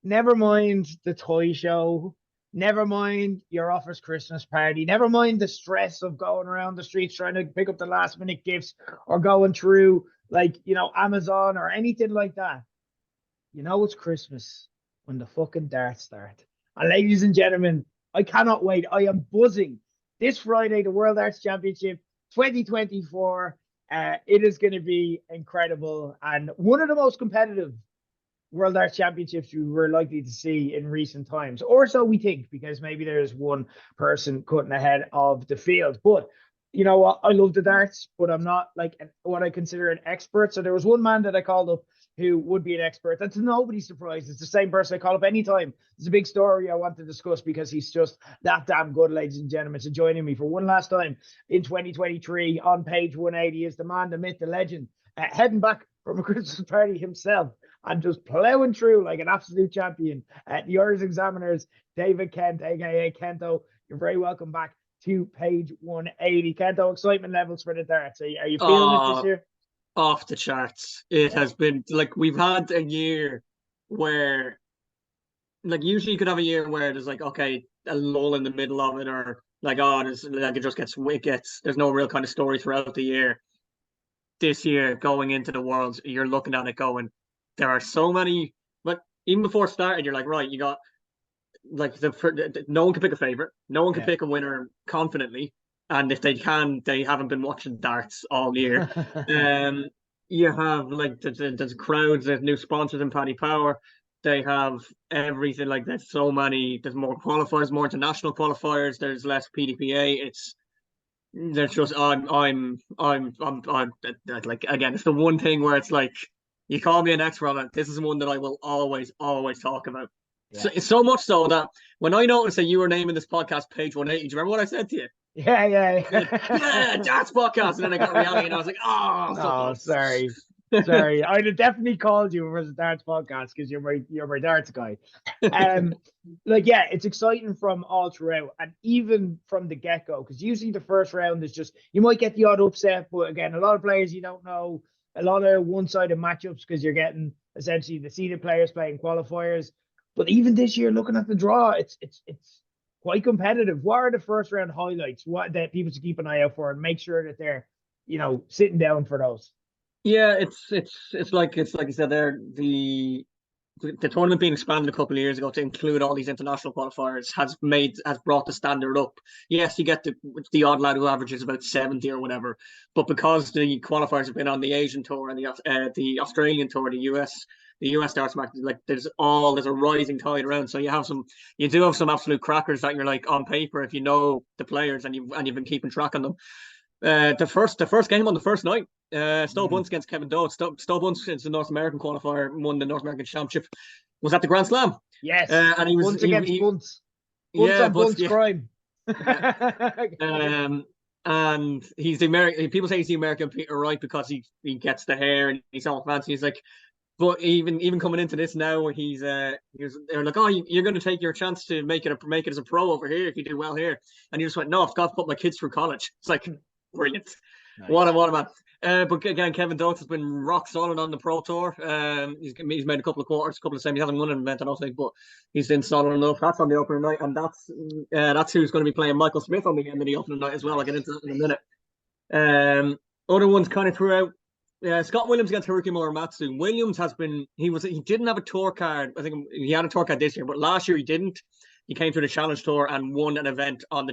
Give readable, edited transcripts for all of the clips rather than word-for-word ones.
never mind the toy show, never mind your office Christmas party, never mind the stress of going around the streets trying to pick up the last minute gifts or going through like, Amazon or anything like that. It's Christmas when the fucking darts start. And ladies and gentlemen, I cannot wait. I am buzzing. This Friday, the World Arts Championship 2024. It is going to be incredible and one of the most competitive World Arts Championships we were likely to see in recent times, or so we think, because maybe there's one person cutting ahead of the field. But you know what? I love the darts, but I'm not like what I consider an expert. So there was one man that I called up who would be an expert. That's nobody's surprise. It's the same person I call up anytime. There's a big story I want to discuss because he's just that damn good, ladies and gentlemen. So joining me for one last time in 2023 on page 180 is the man, the myth, the legend, heading back from a Christmas party himself and just plowing through like an absolute champion. The Irish Examiners, David Kent, aka Kento. You're very welcome back to page 180. Kento, excitement levels for the darts. Are you feeling it this year? Off the charts. It has been like we've had a year where, like, usually you could have a year where there's like, okay, a lull in the middle of it, or like, oh, there's like there's no real kind of story throughout the year. This year, going into the Worlds, you're looking at it going, there are so many. But even before starting, you're like, right, you got like no one can pick a favorite, no one can pick a winner confidently, and if they can, they haven't been watching darts all year. You have like there's crowds, there's new sponsors in Paddy Power. They have everything like there's so many. There's more qualifiers, more international qualifiers. There's less PDPA. There's just I'm like, again, it's the one thing where it's like you call me an expert on it. This is one that I will always talk about. Yeah. So much so that when I noticed that you were naming this podcast page 180, do you remember what I said to you? Yeah. Yeah, darts podcast. And then I got reality and I was like, oh, sorry. Sorry. I'd have definitely called you for the darts podcast because you're my darts guy. Like, yeah, it's exciting from all throughout and even from the get-go, because usually the first round is just, you might get the odd upset, but again, a lot of players you don't know, a lot of one-sided matchups because you're getting essentially the seeded players playing qualifiers. But even this year, looking at the draw, it's quite competitive. What are the first round highlights? What that people should keep an eye out for and make sure that they're, sitting down for those. Yeah, it's like you said there, the tournament being expanded a couple of years ago to include all these international qualifiers has brought the standard up. Yes, you get the odd lad who averages about 70 or whatever, but because the qualifiers have been on the Asian tour and the Australian tour, the US darts market, like there's a rising tide around. So you do have some absolute crackers that you're like on paper if you know the players and you've been keeping track on them. The first game on the first night, Stowe Bunce against Kevin Doe. Stowe Bunce, it's the North American qualifier, won the North American Championship, was at the Grand Slam. Yes, and he was Bunce against Bunce. Bunce on Bunce crime. And he's the American. People say he's the American Peter Wright because he gets the hair and he's all fancy. He's like, but even coming into this now, where they're like, oh, you're going to take your chance to make it as a pro over here if you do well here, and he just went, no, I've got to put my kids through college. It's like brilliant. Nice. What a man. But again, Kevin Doak has been rock solid on the Pro Tour. He's made a couple of quarters, a couple of semis. He hasn't won an event, I don't think, but he's been solid enough. That's on the opening night, and that's who's going to be playing Michael Smith on the end of the opening night as well. I'll get into that in a minute. Other ones kind of throughout. Scott Williams against Haruki Muramatsu. Williams he didn't have a tour card. I think he had a tour card this year, but last year he didn't. He came through the Challenge Tour and won an event on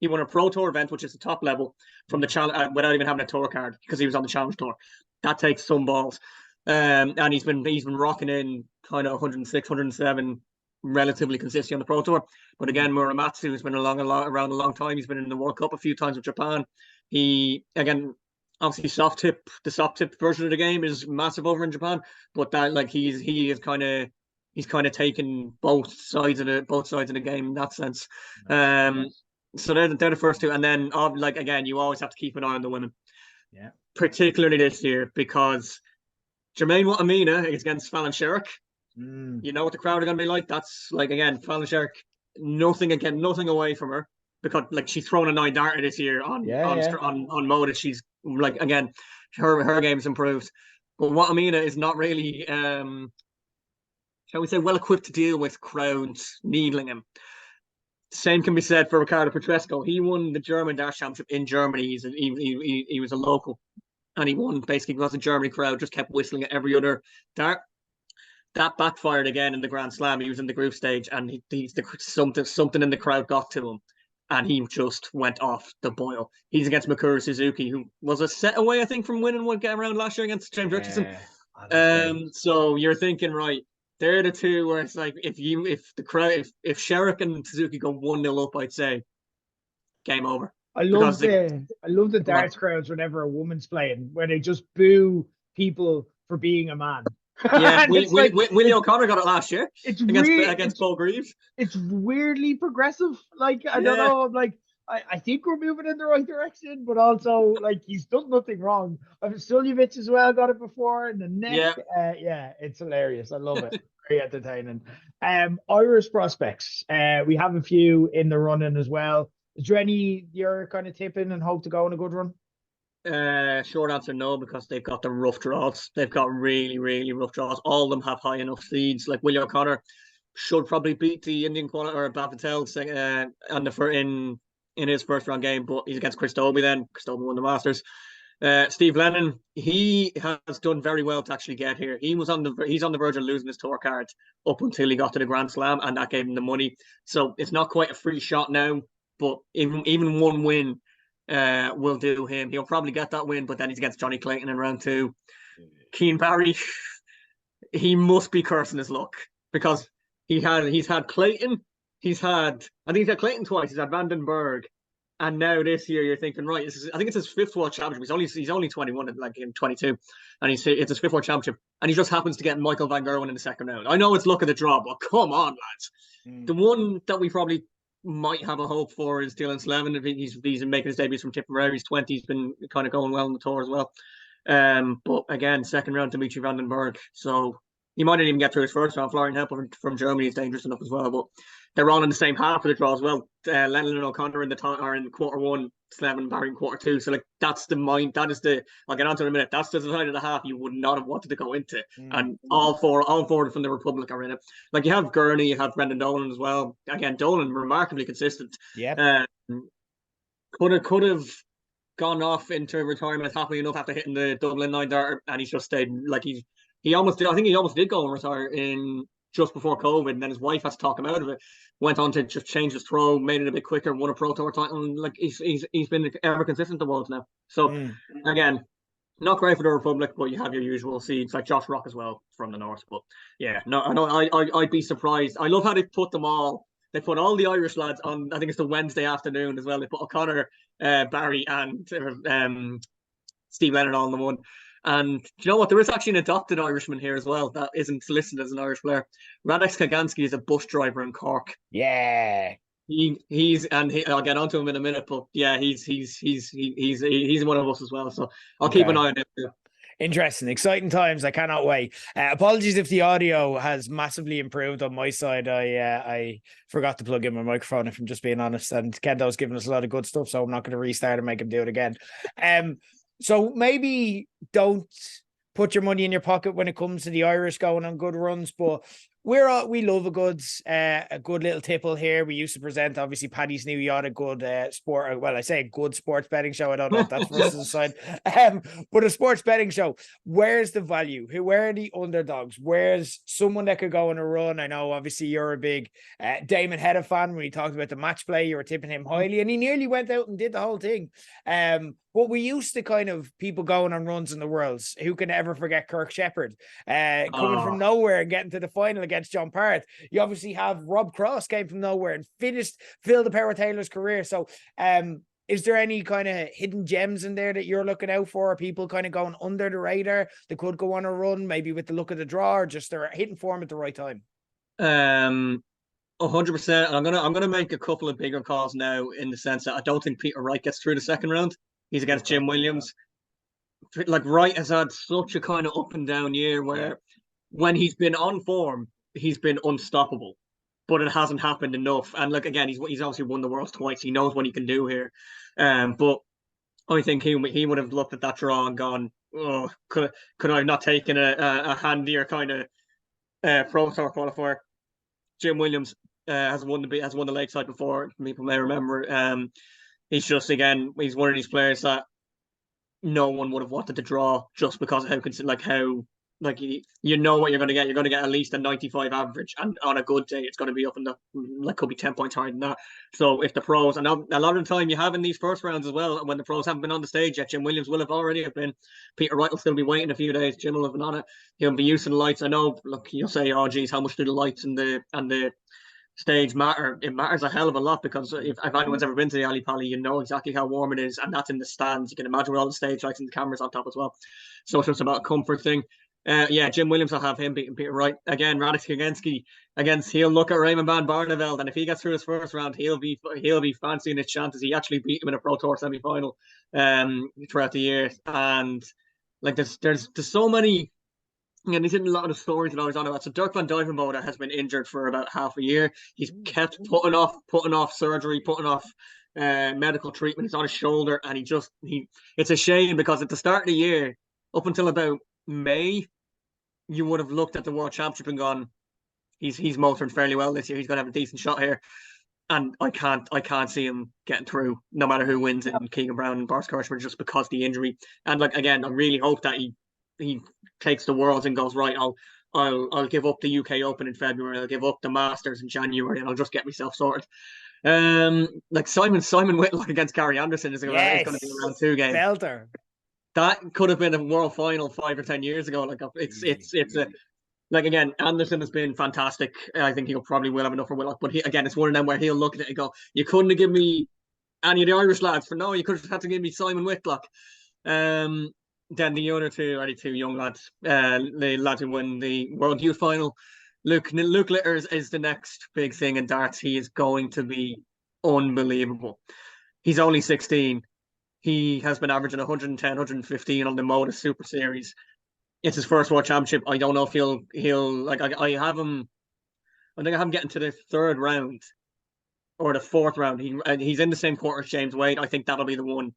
he won a Pro Tour event, which is the top level from the Challenge without even having a tour card because he was on the Challenge Tour. That takes some balls. And he's been rocking in kind of 106, 107 relatively consistently on the Pro Tour. But again, Muramatsu has been around a long time. He's been in the World Cup a few times with Japan. He, again, obviously the soft tip version of the game is massive over in Japan, but that he's kind of taken both sides of the game in that sense. So they're the first two, and then again, you always have to keep an eye on the women. Yeah. Particularly this year because Jermaine Watamina is against Fallon Sherrick. You know what the crowd are going to be like. That's like, again, Fallon Sherrick. Nothing away from her because she's thrown a 9 darter this year on mode. She's like, again, her game's improved, but Watamina is not really. shall we say, well equipped to deal with crowds needling him. Same can be said for Ricardo Petresco. He won the German Dart Championship in Germany. He was a local, and he won basically because the Germany crowd just kept whistling at every other dart. That backfired again in the Grand Slam. He was in the group stage, and something in the crowd got to him, and he just went off the boil. He's against Mikuru Suzuki, who was a set away, I think, from winning one get around last year against James Richardson. So you're thinking, right, they're the two where it's like if Sherrick and Suzuki go 1-0 up, I'd say game over. I love the darts crowds whenever a woman's playing, where they just boo people for being a man. Yeah, Willie O'Connor got it last year against Paul Greaves. It's weirdly progressive. Like, I don't know. I'm like, I think we're moving in the right direction, but also like he's done nothing wrong. Suljovic as well got it before in the neck. Yeah, it's hilarious. I love it. Very entertaining. Irish prospects. We have a few in the running as well. Is there any you're kind of tipping and hope to go on a good run? Short answer, no, because they've got the rough draws. They've got really, really rough draws. All of them have high enough seeds. Like Willie O'Connor should probably beat the Indian qualifier or Bavitel in his first round game, but he's against Chris Dobey then. Chris Dobey won the Masters. Steve Lennon, he has done very well to actually get here. He's on the verge of losing his tour card up until he got to the Grand Slam, and that gave him the money. So it's not quite a free shot now, but even one win will do him. He'll probably get that win, but then he's against Johnny Clayton in round 2. Keane Barry, he must be cursing his luck because he's had Clayton. I think he's had Clayton twice. He's had Vandenberg, and now this year you're thinking, right? I think it's his 5th World Championship. He's only 21, like in 22, and it's his 5th World Championship, and he just happens to get Michael Van Gerwen in the second round. I know it's luck of the draw, but come on, lads. The one that we probably might have a hope for is Dylan Slevin. He's making his debuts from Tipperary. He's 20. He's been kind of going well on the tour as well. But again, second round, Dimitri Vandenberg. So he might not even get through his first round. Florian Hempel from Germany is dangerous enough as well. But they're all in the same half of the draw as well. Lennon and O'Connor in quarter 1, Slevin Barry in quarter 2. So like that's the mind. That is I'll get on to it in a minute. That's the side of the half you would not have wanted to go into. And all four from the Republic are in it. Like you have Gurney, you have Brendan Dolan as well. Again, Dolan remarkably consistent. Yeah. Could have gone off into retirement happily enough after hitting the Dublin 9 dart, and he's just stayed like he almost did. I think he almost did go and retire in just before COVID, and then his wife had to talk him out of it. Went on to just change his throw, made it a bit quicker, won a Pro Tour title, and like he's been ever consistent the world now. So again, not great for the Republic, but you have your usual seeds like Josh Rock as well from the north. But yeah, no, I know I'd be surprised. I love how they put them all. They put all the Irish lads on. I think it's the Wednesday afternoon as well. They put O'Connor, Barry, and Steve Lennon all in the one. And do you know what? There is actually an adopted Irishman here as well that isn't listed as an Irish player. Radek Skaganski is a bus driver in Cork. Yeah. I'll get onto him in a minute, but yeah, he's one of us as well. So I'll keep an eye on him too. Interesting, exciting times. I cannot wait. Apologies if the audio has massively improved on my side. I forgot to plug in my microphone, if I'm just being honest. And Kendo's giving us a lot of good stuff, so I'm not going to restart and make him do it again. So maybe don't put your money in your pocket when it comes to the Irish going on good runs, but we love a good little tipple here. We used to present obviously Paddy's New Yacht, a good sport. Well, I say a good sports betting show. I don't know if that's for us to decide. But a sports betting show. Where's the value? Where are the underdogs? Where's someone that could go on a run? I know obviously you're a big Damon Hedda fan. When he talked about the match play, you were tipping him highly, and he nearly went out and did the whole thing. But we used to kind of people going on runs in the worlds. Who can ever forget Kirk Shepherd coming from nowhere and getting to the final against John Parrott? You obviously have Rob Cross came from nowhere and filled the Power Taylor's career. So is there any kind of hidden gems in there that you're looking out for? Are people kind of going under the radar that could go on a run, maybe with the look of the draw, or just they're hitting form at the right time? 100%. I'm gonna make a couple of bigger calls now in the sense that I don't think Peter Wright gets through the second round. He's against Jim Williams. Like Wright has had such a kind of up and down year where when he's been on form, he's been unstoppable, but it hasn't happened enough. And look, again, he's obviously won the Worlds twice. He knows what he can do here. But I think he would have looked at that draw and gone, oh, could I have not taken a handier kind of Pro Tour qualifier. Jim Williams has won the Lakeside before. People may remember. He's just, again, he's one of these players that no one would have wanted to draw just because of you know what you're going to get. You're going to get at least a 95 average, and on a good day, it's going to be up in the could be 10 points higher than that. So if the pros, and a lot of the time you have in these first rounds as well, when the pros haven't been on the stage yet, Jim Williams will have already have been. Peter Wright will still be waiting a few days. Jim will have been on it. He'll be used to the lights. I know. Look, you'll say, "Oh, geez, how much do the lights and the stage matter?" It matters a hell of a lot, because if anyone's ever been to the Ali Pali, you know exactly how warm it is, and that's in the stands. You can imagine with all the stage lights and the cameras on top as well. So it's just about a comfort thing. Jim Williams, I'll have him beating Peter Wright. Again, Radek Kagensky, he'll look at Raymond van Barneveld, and if he gets through his first round, he'll be fancying his chances. He actually beat him in a Pro Tour semi-final throughout the year. And like there's so many. And he's in a lot of the stories that I was on about. So Dirk van Dijvenbode has been injured for about half a year. He's kept putting off surgery, putting off medical treatment. It's on his shoulder, and it's a shame, because at the start of the year, up until about May, you would have looked at the World Championship and gone, he's motoring fairly well this year. He's going to have a decent shot here. And I can't see him getting through, no matter who wins in Keegan Brown and Boris Kirschner, just because of the injury. And again, I really hope that he takes the Worlds and goes, right, I'll give up the UK Open in February, I'll give up the Masters in January, and I'll just get myself sorted. Like Simon Whitlock against Gary Anderson is going to be a round 2 game. Belter. That could have been a world final 5 or 10 years ago. Like it's a again, Anderson has been fantastic. I think he'll probably will have enough for Whitlock, but it's one of them where he'll look at it and go, you couldn't have given me any of the Irish lads you could have had to give me Simon Whitlock. Then the other two are the two young lads, the lads who won the World Youth Final. Luke Litters is the next big thing in darts. He is going to be unbelievable. He's only 16. He has been averaging 110, 115 on the Modus Super Series. It's his first World Championship. I don't know if he'll I have him. I think I have him getting to the 3rd round or the 4th round. He's in the same quarter as James Wade. I think that'll be the one.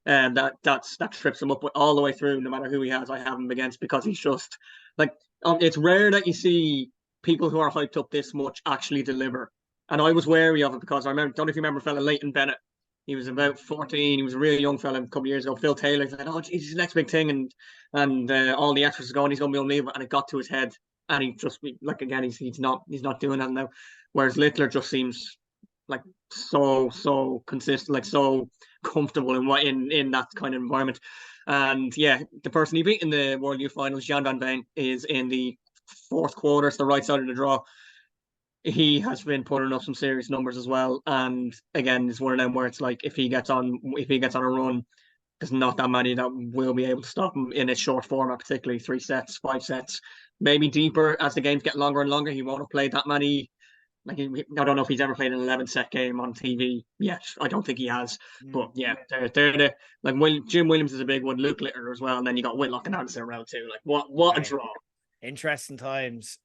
And that trips him up all the way through, no matter who he has. I have him against, because he's just it's rare that you see people who are hyped up this much actually deliver. And I was wary of it, because don't know if you remember fella Leighton Bennett. He was about 14. He was a really young fella a couple of years ago. Phil Taylor said, "Oh, geez, he's the next big thing," and all the extras are going. He's going to be unbelievable, and it got to his head, and he just again, he's not doing that now. Whereas Littler just seems like so consistent, so comfortable in that kind of environment. And the person he beat in the World Youth Finals, Jan van Veen, is in the 4th quarter. It's the right side of the draw. He has been putting up some serious numbers as well. And again, it's one of them where it's like, if he gets on a run, there's not that many that will be able to stop him in a short format, particularly 3 sets, 5 sets, maybe deeper as the games get longer and longer. He won't have played that many. I don't know if he's ever played an 11-set game on TV yet. I don't think he has. But they're Jim Williams is a big one. Luke Litter as well, and then you got Whitlock and Anderson around too. What a draw! Interesting times.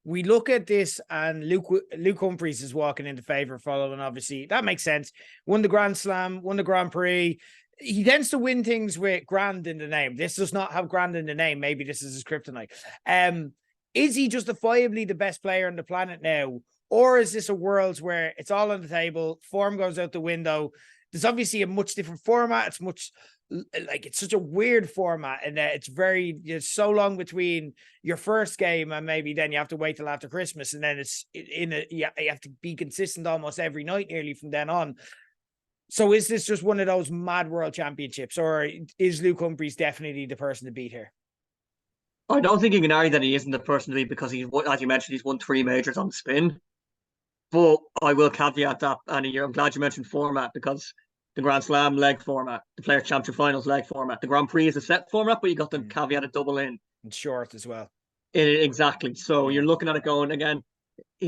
We look at this, and Luke Humphries is walking into favour, following, obviously that makes sense. Won the Grand Slam, won the Grand Prix. He tends to win things with grand in the name. This does not have grand in the name. Maybe this is his kryptonite. Is he justifiably the best player on the planet now? Or is this a world where it's all on the table, form goes out the window? There's obviously a much different format. It's much it's such a weird format, and it's so long between your first game and maybe then you have to wait till after Christmas, and then you have to be consistent almost every night nearly from then on. So is this just one of those mad world championships, or is Luke Humphries definitely the person to beat here? I don't think you can argue that he isn't the person to beat, because as you mentioned, he's won 3 majors on the spin. But I will caveat that, and I'm glad you mentioned format, because the Grand Slam leg format, the Players' Championship Finals leg format, the Grand Prix is a set format, but you got the caveat of double in. And short as well. Exactly. So you're looking at it going, again,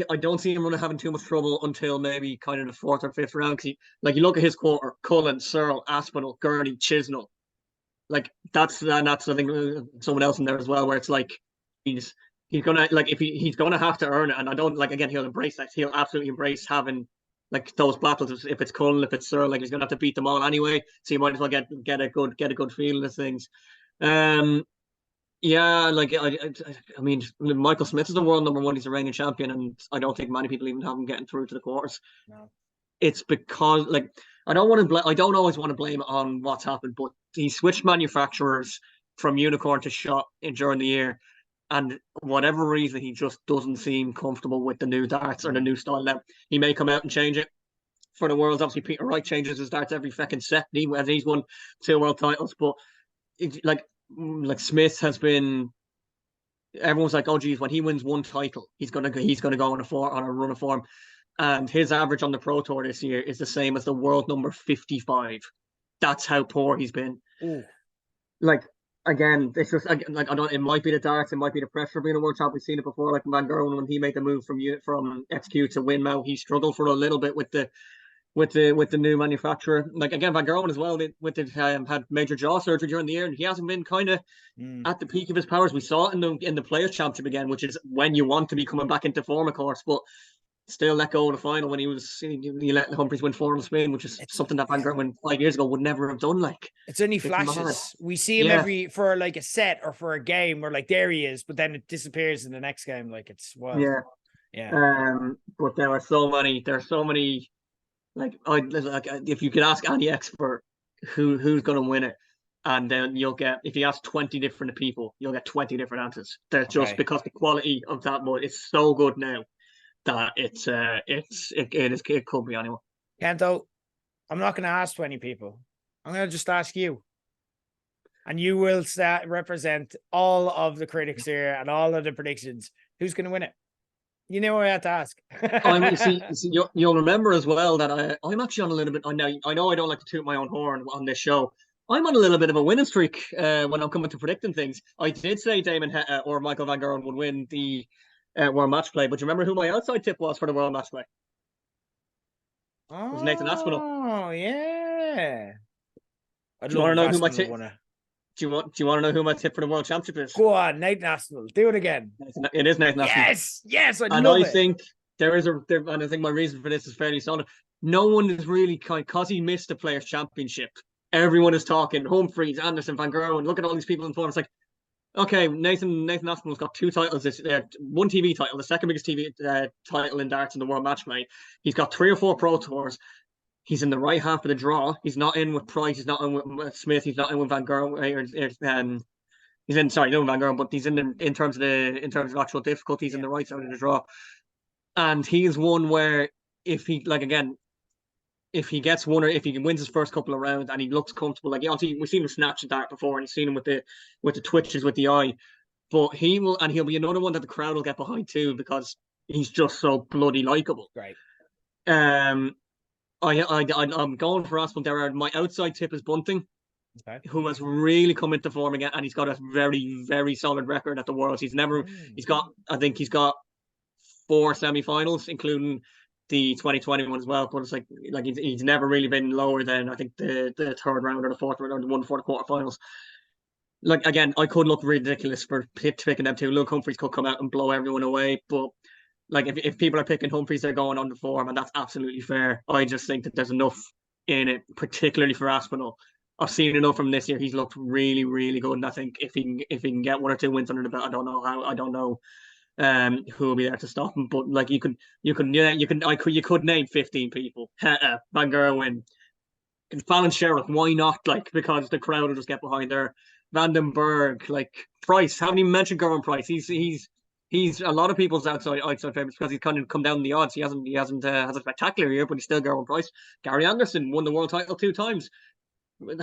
I don't see him really having too much trouble until maybe kind of the 4th or 5th round. You look at his quarter: Cullen, Searle, Aspinall, Gurney, Chisnell. That's I think someone else in there as well, where it's he's gonna if he's gonna have to earn it. And I don't again, he'll embrace that. He'll absolutely embrace having those battles. If it's Cullen, if it's Searle, he's gonna have to beat them all anyway. So you might as well get a good feel of things. Yeah, like I mean, Michael Smith is the world number one. He's a reigning champion, and I don't think many people even have him getting through to the quarters. No. It's because like I don't want to I don't always want to blame it on what's happened, but he switched manufacturers from Unicorn to Shot during the year, and whatever reason he just doesn't seem comfortable with the new darts or the new style. Now he may come out and change it for the worlds. Obviously, Peter Wright changes his darts every fucking set. He's won 2 world titles, but like Smith has been. Everyone's like, oh geez, when he wins one title, he's gonna go on a run of form, and his average on the Pro Tour this year is the same as the world number 55. That's how poor he's been. Ooh. Like again, it's just like I don't. It might be the darts, it might be the pressure of being a world champ. We've seen it before. Like Van Gerwen when he made the move from XQ to Winmau, he struggled for a little bit with the new manufacturer. Like again, Van Gerwen as well had major jaw surgery during the year, and he hasn't been kind of at the peak of his powers. We saw it in the Players Championship again, which is when you want to be coming back into form, of course, but still let go in the final when he let Humphries win 4 on Spain, which is something that Van Gerwen 5 years ago would never have done. Like it's only flashes. Mad. We see him every for like a set or for a game where like there he is, but then it disappears in the next game. Like it's wild. Yeah. But there are so many. Like if you could ask any expert who's going to win it, and then you'll get, if you ask 20 different people, you'll get 20 different answers. There's just because the quality of that mode is so good now that it could be anyone. Kento, I'm not going to ask 20 people. I'm going to just ask you, and you will represent all of the critics here and all of the predictions. Who's going to win it? You know what I had to ask. You'll remember as well that I'm actually on a little bit. I know I don't like to toot my own horn on this show. I'm on a little bit of a winning streak when I'm coming to predicting things. I did say Damon or Michael Van Gerwen would win the World Match Play, but you remember who my outside tip was for the World Match Play? It was Nathan Aspinall. Oh yeah. Do you want to know who my tip? Do you want to know who my tip for the World Championship is? Go on, Nathan Aspinall. Do it again. It is Nathan Aspinall. Yes, I and love I think and I think my reason for this is fairly solid. No one is really because he missed the Players Championship. Everyone is talking Humphries, Anderson, Van Gerwen. Look at all these people in form. It's like, okay, Nathan Aspinall's got 2 titles. One TV title, the second biggest TV title in darts in the World Match Play. He's got 3 or 4 Pro Tours. He's in the right half of the draw. He's not in with Price. He's not in with Smith. He's not in with Van Gerwen. He's in. Sorry, no Van Gerwen, but he's in terms of actual difficulties in the right side of the draw. And he is one where if he if he gets one or if he wins his first couple of rounds and he looks comfortable, like obviously we've seen him snatch a dart before and you've seen him with the twitches with the eye, but he'll be another one that the crowd will get behind too because he's just so bloody likable. Right. I'm going for Aspinall. My outside tip is Bunting, who has really come into form again, and he's got a very, very solid record at the Worlds. He's got 4 semi-finals, including the 2020 one as well. But it's like he's never really been lower than I think the 3rd round or the 4th round or the 1 before the quarterfinals. Like again, I could look ridiculous for picking them too. Luke Humphries could come out and blow everyone away, but like if people are picking Humphries, they're going on the form, and that's absolutely fair. I just think that there's enough in it, particularly for Aspinall. I've seen enough from this year. He's looked really, really good, and I think if he can get 1 or 2 wins under the belt, I don't know who will be there to stop him. But like you could name 15 people. Van Gerwen, Fallon Sherrill. Why not? Like because the crowd will just get behind there. Vandenberg, like Price. Haven't even mentioned Gerwyn Price. He's a lot of people's outside favorites because he's kind of come down in the odds. He hasn't has a spectacular year, but he's still Gerwyn Price. Gary Anderson won the world title 2 times.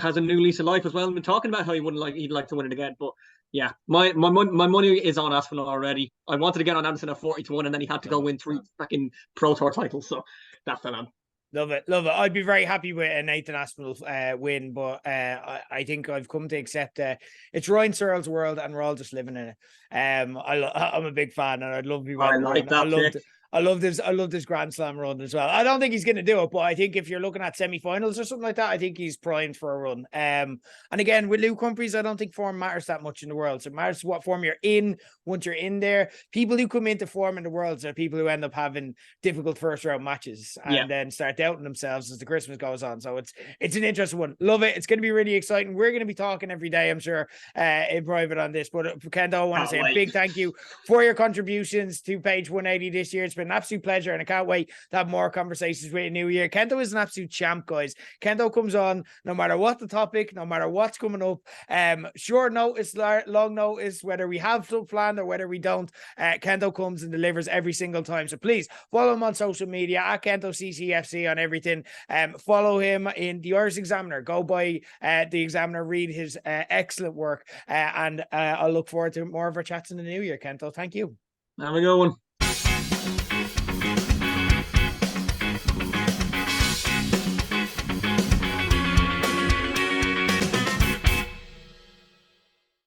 Has a new lease of life as well. I've been talking about how he'd like to win it again, but yeah, my money is on Aspinall already. I wanted to get on Anderson at 40-1, and then he had to go win 3 fucking Pro Tour titles, so that fell on. Love it. I'd be very happy with a Nathan Aspinall win, but I think I've come to accept it's Ryan Searle's world, and we're all just living in it. I'm a big fan, and I'd love to be. I love this Grand Slam run as well. I don't think he's going to do it, but I think if you're looking at semi-finals or something like that, I think he's primed for a run. And again, with Luke Humphries, I don't think form matters that much in the world. So it matters what form you're in once you're in there. People who come into form in the worlds are people who end up having difficult first round matches and then start doubting themselves as the Christmas goes on. So it's an interesting one. Love it. It's going to be really exciting. We're going to be talking every day, I'm sure, in private on this. But Kendo, I want to say a big thank you for your contributions to page 180 this year. It's been an absolute pleasure, and I can't wait to have more conversations with you New Year. Kendo is an absolute champ, guys. Kendo comes on no matter what the topic, no matter what's coming up. Short notice, long notice, whether we have stuff planned or whether we don't. Kendo comes and delivers every single time. So please follow him on social media at Kendo CCFC on everything. Follow him in the Irish Examiner. Go by the Examiner, read his excellent work, and I'll look forward to more of our chats in the new year. Kento, thank you. Have a good one.